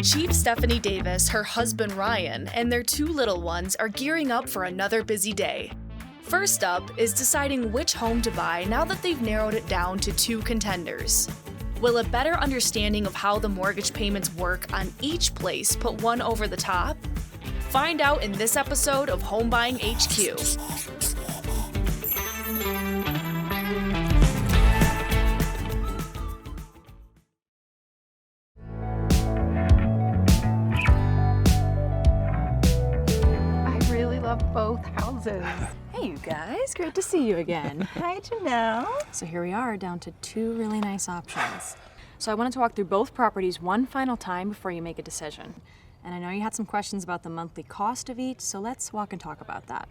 Chief Stephanie Davis, her husband Ryan, and their two little ones are gearing up for another busy day. First up is deciding which home to buy now that they've narrowed it down to two contenders. Will a better understanding of how the mortgage payments work on each place put one over the top? Find out in this episode of Home Buying HQ. Both houses. Hey you guys, great to see you again. Hi Janelle. So here we are, down to two really nice options. So I wanted to walk through both properties one final time before you make a decision. And I know you had some questions about the monthly cost of each, so let's walk and talk about that.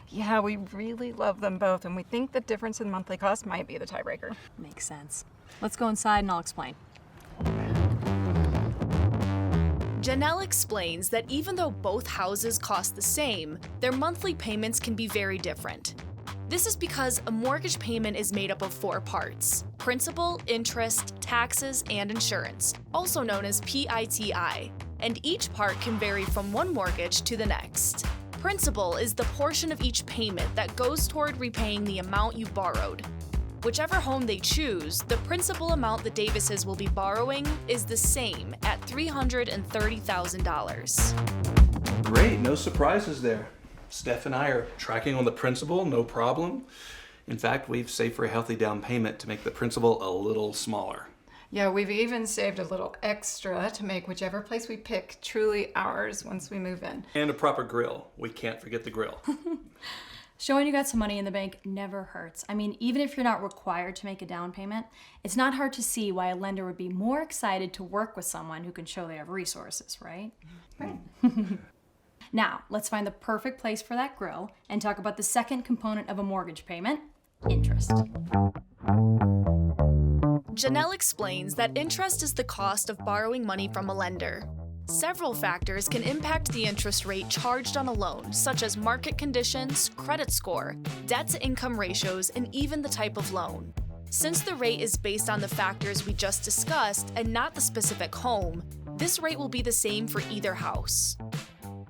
Yeah, we really love them both, and we think the difference in monthly cost might be the tiebreaker. Makes sense. Let's go inside and I'll explain. Janelle explains that even though both houses cost the same, their monthly payments can be very different. This is because a mortgage payment is made up of four parts: principal, interest, taxes, and insurance, also known as PITI, and each part can vary from one mortgage to the next. Principal is the portion of each payment that goes toward repaying the amount you borrowed. Whichever home they choose, the principal amount the Davises will be borrowing is the same at $330,000. Great, no surprises there. Steph and I are tracking on the principal, no problem. In fact, we've saved for a healthy down payment to make the principal a little smaller. Yeah, we've even saved a little extra to make whichever place we pick truly ours once we move in. And a proper grill. We can't forget the grill. Showing you got some money in the bank never hurts. I mean, even if you're not required to make a down payment, it's not hard to see why a lender would be more excited to work with someone who can show they have resources, right? Right. Now, let's find the perfect place for that grill and talk about the second component of a mortgage payment, interest. Janelle explains that interest is the cost of borrowing money from a lender. Several factors can impact the interest rate charged on a loan, such as market conditions, credit score, debt-to-income ratios, and even the type of loan. Since the rate is based on the factors we just discussed and not the specific home, this rate will be the same for either house.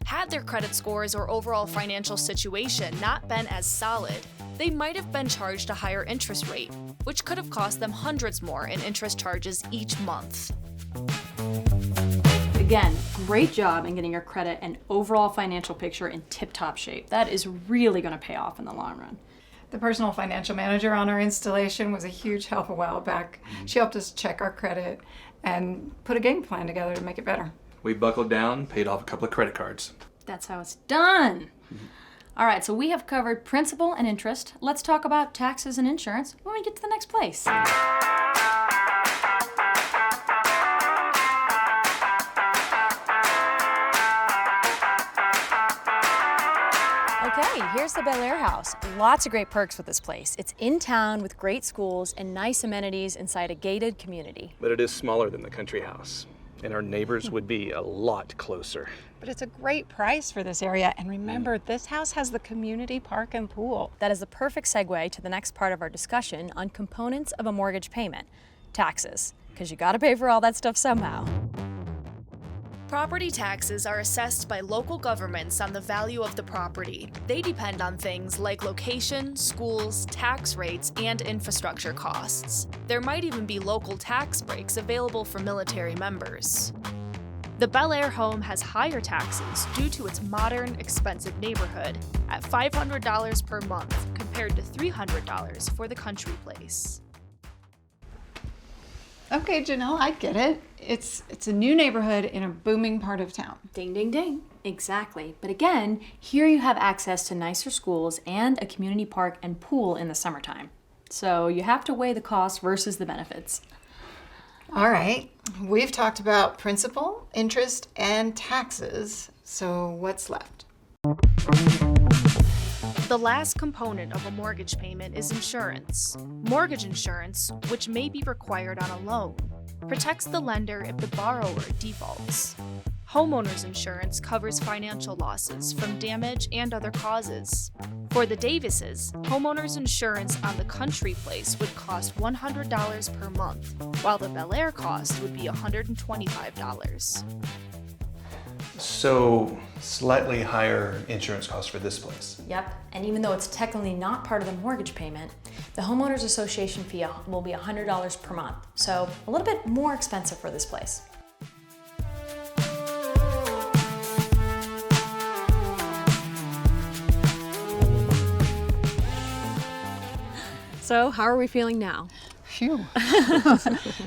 Had their credit scores or overall financial situation not been as solid, they might have been charged a higher interest rate, which could have cost them hundreds more in interest charges each month. Again, great job in getting your credit and overall financial picture in tip-top shape. That is really going to pay off in the long run. The personal financial manager on our installation was a huge help a while back. She helped us check our credit and put a game plan together to make it better. We buckled down, paid off a couple of credit cards. That's how it's done. All right, so we have covered principal and interest. Let's talk about taxes and insurance when we get to the next place. Okay, here's the Bel Air house. Lots of great perks with this place. It's in town with great schools and nice amenities inside a gated community. But it is smaller than the country house, and our neighbors would be a lot closer. But it's a great price for this area. And remember, this house has the community park and pool. That is the perfect segue to the next part of our discussion on components of a mortgage payment, taxes, because you gotta pay for all that stuff somehow. Property taxes are assessed by local governments on the value of the property. They depend on things like location, schools, tax rates, and infrastructure costs. There might even be local tax breaks available for military members. The Bel Air home has higher taxes due to its modern, expensive neighborhood at $500 per month compared to $300 for the country place. Okay, Janelle, I get it. It's a new neighborhood in a booming part of town. Ding, ding, ding. Exactly. But again, here you have access to nicer schools and a community park and pool in the summertime. So you have to weigh the costs versus the benefits. All right, we've talked about principal, interest, and taxes. So what's left? The last component of a mortgage payment is insurance. Mortgage insurance, which may be required on a loan, protects the lender if the borrower defaults. Homeowners insurance covers financial losses from damage and other causes. For the Davises, homeowners insurance on the country place would cost $100 per month, while the Bel Air cost would be $125. So slightly higher insurance costs for this place. Yep, and even though it's technically not part of the mortgage payment, the homeowners association fee will be $100 per month, so a little bit more expensive for this place. So how are we feeling now? Phew.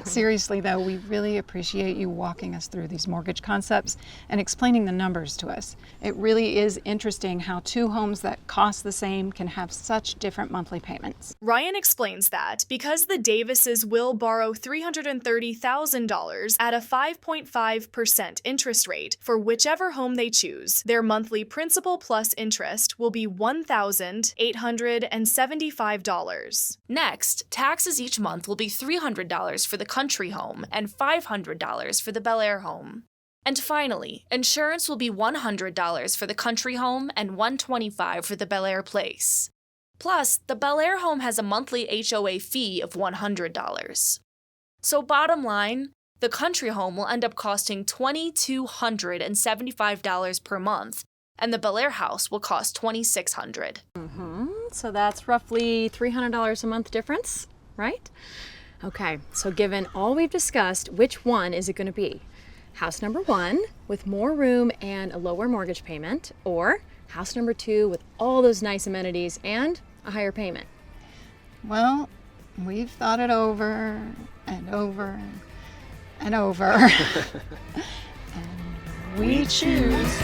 Seriously though, we really appreciate you walking us through these mortgage concepts and explaining the numbers to us. It really is interesting how two homes that cost the same can have such different monthly payments. Ryan explains that because the Davises will borrow $330,000 at a 5.5% interest rate for whichever home they choose, their monthly principal plus interest will be $1,875. Next, taxes each month will be $300 for the country home and $500 for the Bel Air home. And finally, insurance will be $100 for the country home and $125 for the Bel Air place. Plus, the Bel Air home has a monthly HOA fee of $100. So bottom line, the country home will end up costing $2,275 per month, and the Bel Air house will cost $2,600. So that's roughly $300 a month difference, right? Okay, so given all we've discussed, which one is it going to be? House number 1 with more room and a lower mortgage payment, or house number 2 with all those nice amenities and a higher payment? Well, we've thought it over and over and over. And we choose